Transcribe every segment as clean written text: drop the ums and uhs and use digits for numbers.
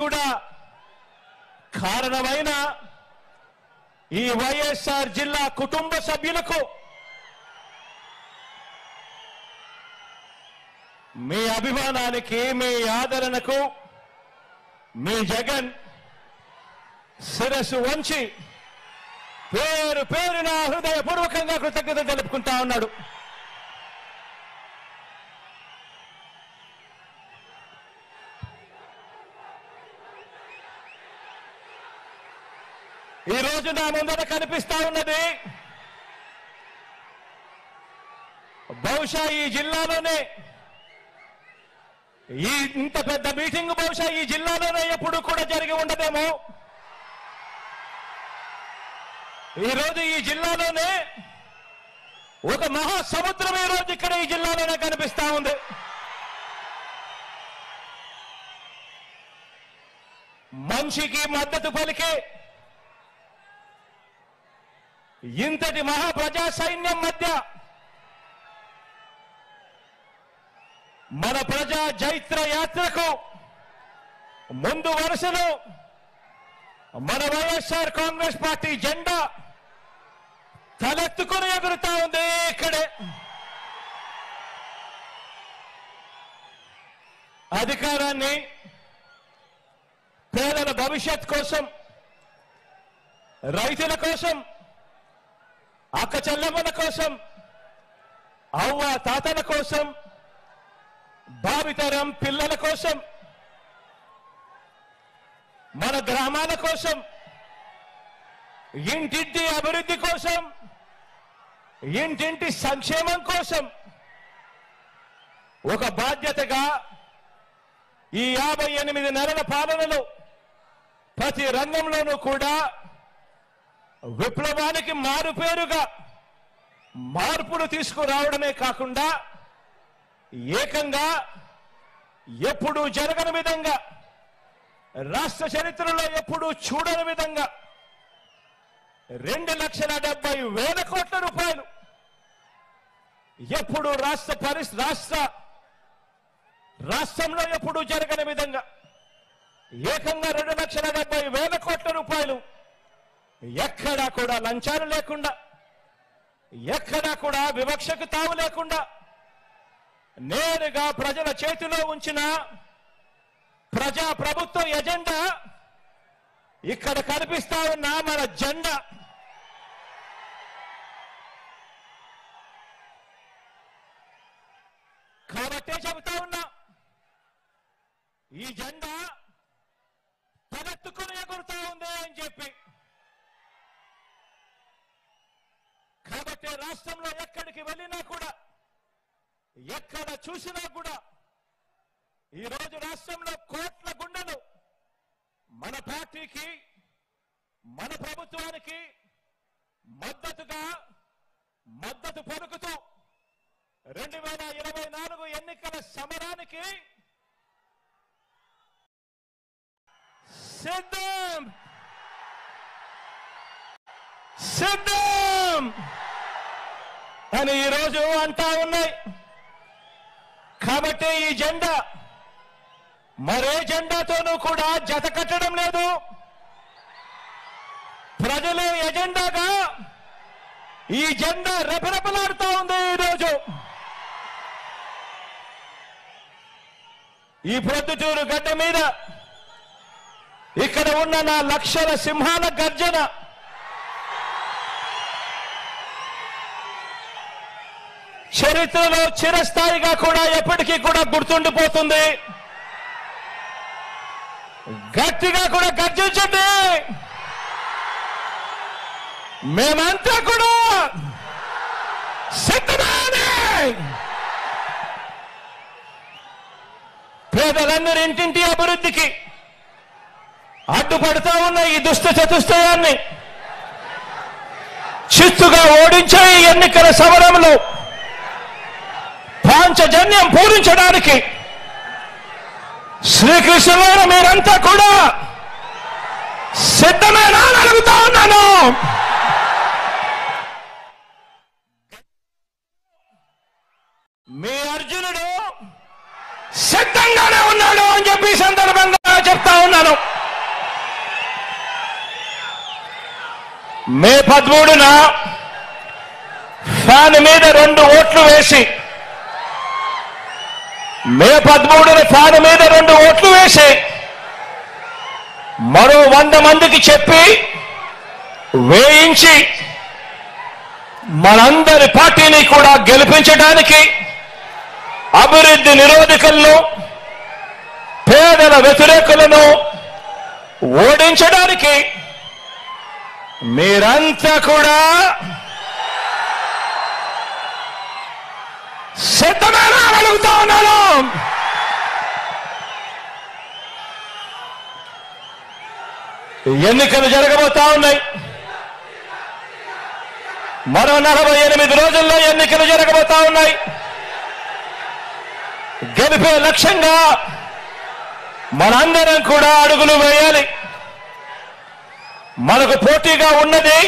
కూడా కారణమైన ఈ వైఎస్ఆర్ జిల్లా కుటుంబ సభ్యులకు మీ అభిమానానికి మీ ఆదరణకు మీ జగన్ శిరస్సు వంచి పేరు పేరున హృదయపూర్వకంగా కృతజ్ఞత తెలుపుకుంటా ఉన్నాడు. ఈ రోజు నా ముందర కనిపిస్తా ఉన్నది బహుశా ఈ జిల్లాలోనే ఇంత పెద్ద మీటింగ్ బహుశా ఈ జిల్లాలోనే ఎప్పుడు కూడా జరిగి ఉండదేమో. ఈరోజు ఈ జిల్లాలోనే ఒక మహాసముద్రం ఈరోజు ఇక్కడ ఈ జిల్లాలోనే కనిపిస్తా ఉంది. మనిషికి మద్దతు పలికే ఇంతటి మహాప్రజా సైన్యం మధ్య మన ప్రజా జైత్ర యాత్రకు ముందు వరుసలో మన వైఎస్ఆర్ కాంగ్రెస్ పార్టీ జెండా తలెత్తుకుని ఎగురుతా ఉంది. ఇక్కడే అధికారాన్ని పేదల భవిష్యత్ కోసం, రైతుల కోసం, అక్క చెల్లెమ్మల కోసం, అవ్వ తాతల కోసం, భావితరం పిల్లల కోసం, మన గ్రామాల కోసం, ఇంటింటి అభివృద్ధి కోసం, ఇంటింటి సంక్షేమం కోసం ఒక బాధ్యతగా ఈ 58 నెలల పాలనలో ప్రతి రంగంలోనూ కూడా విప్లవానికి మారుపేరుగా మార్పులు తీసుకురావడమే కాకుండా ఏకంగా ఎప్పుడూ జరగని విధంగా, రాష్ట్ర చరిత్రలో ఎప్పుడూ చూడని విధంగా 2,70,000 కోట్ల రూపాయలు ఎప్పుడు రాష్ట్రంలో ఎప్పుడూ జరగని విధంగా ఏకంగా 2,70,000 కోట్ల రూపాయలు ఎక్కడా కూడా లంచాలు లేకుండా, ఎక్కడా కూడా వివక్షకు తావు లేకుండా నేరుగా ప్రజల చేతిలో ఉంచిన ప్రజా ప్రభుత్వ ఎజెండా ఇక్కడ కనిపిస్తా ఉన్న మన జెండా. కాబట్టే చెబుతా ఉన్నా, ఈ జెండా తలెత్తుకుని ఎగురుతా ఉంది అని చెప్పి. కాబట్టి రాష్ట్రంలో ఎక్కడికి వెళ్ళినా కూడా, ఎక్కడ చూసినా కూడా ఈరోజు రాష్ట్రంలో కోట్ల గుండెలు మన పార్టీకి, మన ప్రభుత్వానికి మద్దతు పలుకుతూ 2024 ఎన్నికల సమరానికి సిద్ధం అని ఈరోజు అంటా ఉన్నాయి. కాబట్టి ఈ జెండా మరే జెండాతోనూ కూడా జత కట్టడం లేదు. ప్రజలే ఎజెండాగా ఈ జెండా రెపరెపలాడుతూ ఉంది. ఈరోజు ఈ ప్రొద్దుటూరు గడ్డ మీద ఇక్కడ ఉన్న నా లక్షల సింహాల గర్జన చరిత్రలో చిరస్థాయిగా కూడా ఎప్పటికీ కూడా గుర్తుండిపోతుంది. గట్టిగా కూడా గర్జించండి. మేమంతా కూడా సిద్ధమే. పేదలందరి ఇంటింటి అభివృద్ధికి అడ్డుపడతా ఉన్న ఈ దుష్ట చతుష్టయాన్ని చిత్తుగా ఓడించే ఈ ఎన్నికల సమరంలో పాంచజన్యం పూరించడానికి శ్రీకృష్ణుడు మీరంతా కూడా సిద్ధమేనా అని అడుగుతా ఉన్నాను. మీ అర్జునుడు సిద్ధంగానే ఉన్నాడు అని చెప్పి సందర్భంగా చెప్తా ఉన్నాను. మే 13న ఫ్యాన్ మీద 2 ఓట్లు వేసి మే 13న ఫ్యాన్ మీద 2 ఓట్లు వేసి మరో 100 మందికి చెప్పి వేయించి మనందరి పార్టీని కూడా గెలిపించడానికి, అభివృద్ధి నిరోధకులను, పేదల వ్యతిరేకులను ఓడించడానికి మీరంతా కూడా సిద్ధమేనా అడుగుతా ఉన్నాను. ఎన్నికలు జరగబోతా ఉన్నాయి. మరో 48 రోజుల్లో ఎన్నికలు జరగబోతా ఉన్నాయి. గెలిపే లక్ష్యంగా మనందరం కూడా అడుగులు వేయాలి. మనకు పోటీగా ఉన్నది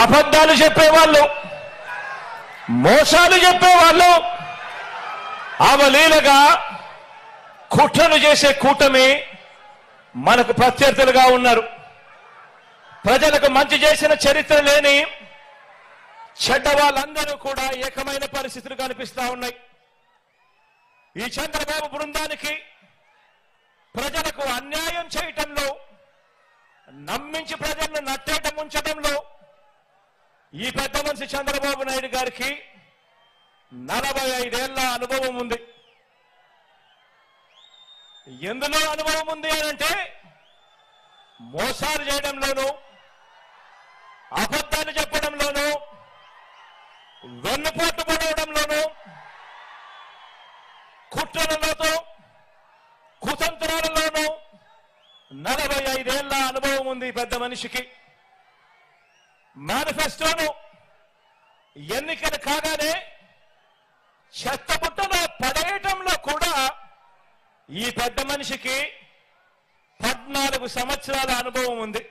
అబద్ధాలు చెప్పేవాళ్ళు, మోసాలు చెప్పేవాళ్ళు, అవలీలగా కుట్రలు చేసే కూటమి మనకు ప్రత్యర్థులుగా ఉన్నారు. ప్రజలకు మంచి చేసిన చరిత్ర లేని చెడ్డ వాళ్ళందరూ కూడా ఏకమైన పరిస్థితులు కనిపిస్తా ఉన్నాయి. ఈ చంద్రబాబు బృందానికి ప్రజలకు అన్యాయం చేయటంలో, నమ్మించి ప్రజలను నట్టేట ముంచడంలో ఈ పెద్ద మనిషి చంద్రబాబు నాయుడు గారికి 45 ఏళ్ల అనుభవం ఉంది. ఎందులో అనుభవం ఉంది అనంటే మోసాలు చేయడంలోనూ, అబద్ధాలు చెప్పడంలోనూ, వెన్నుపోటు పడవడంలోనూ, కుట్రలతో కుతంత్రాలలోనూ 45 ఏళ్ల అనుభవం ఉంది పెద్ద మనిషికి. మేనిఫెస్టోను ఎన్నికలు కాగానే చెత్తబుట్టలో పడేయటంలో కూడా ఈ పెద్ద మనిషికి 14 సంవత్సరాల అనుభవం ఉంది.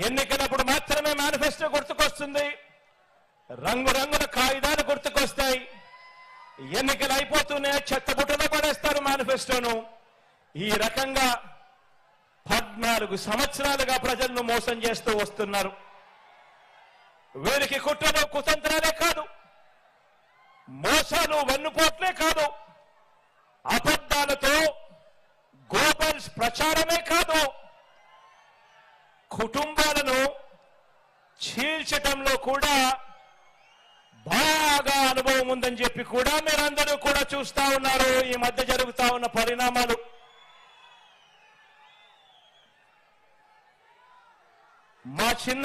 ఎన్నికలప్పుడు మాత్రమే మేనిఫెస్టో గుర్తుకొస్తుంది, రంగురంగుల కాగితాలు గుర్తుకొస్తాయి. ఎన్నికలు అయిపోతూనే చెత్తబుట్టలో పడేస్తారు మేనిఫెస్టోను. ఈ రకంగా 14 సంవత్సరాలుగా ప్రజలను మోసం చేస్తూ వస్తున్నారు. వీరికి కుట్రలు కుతంత్రాలే కాదు, మోసాలు వెన్నుపోట్లే కాదు, అబద్ధాలతో గోబల్స్ ప్రచారమే కాదు, కుటుంబాలను చీల్చటంలో కూడా బాగా అనుభవం ఉందని చెప్పి కూడా మీరందరూ కూడా చూస్తా ఉన్నారు. ఈ మధ్య జరుగుతా ఉన్న పరిణామాలు. మా చిన్న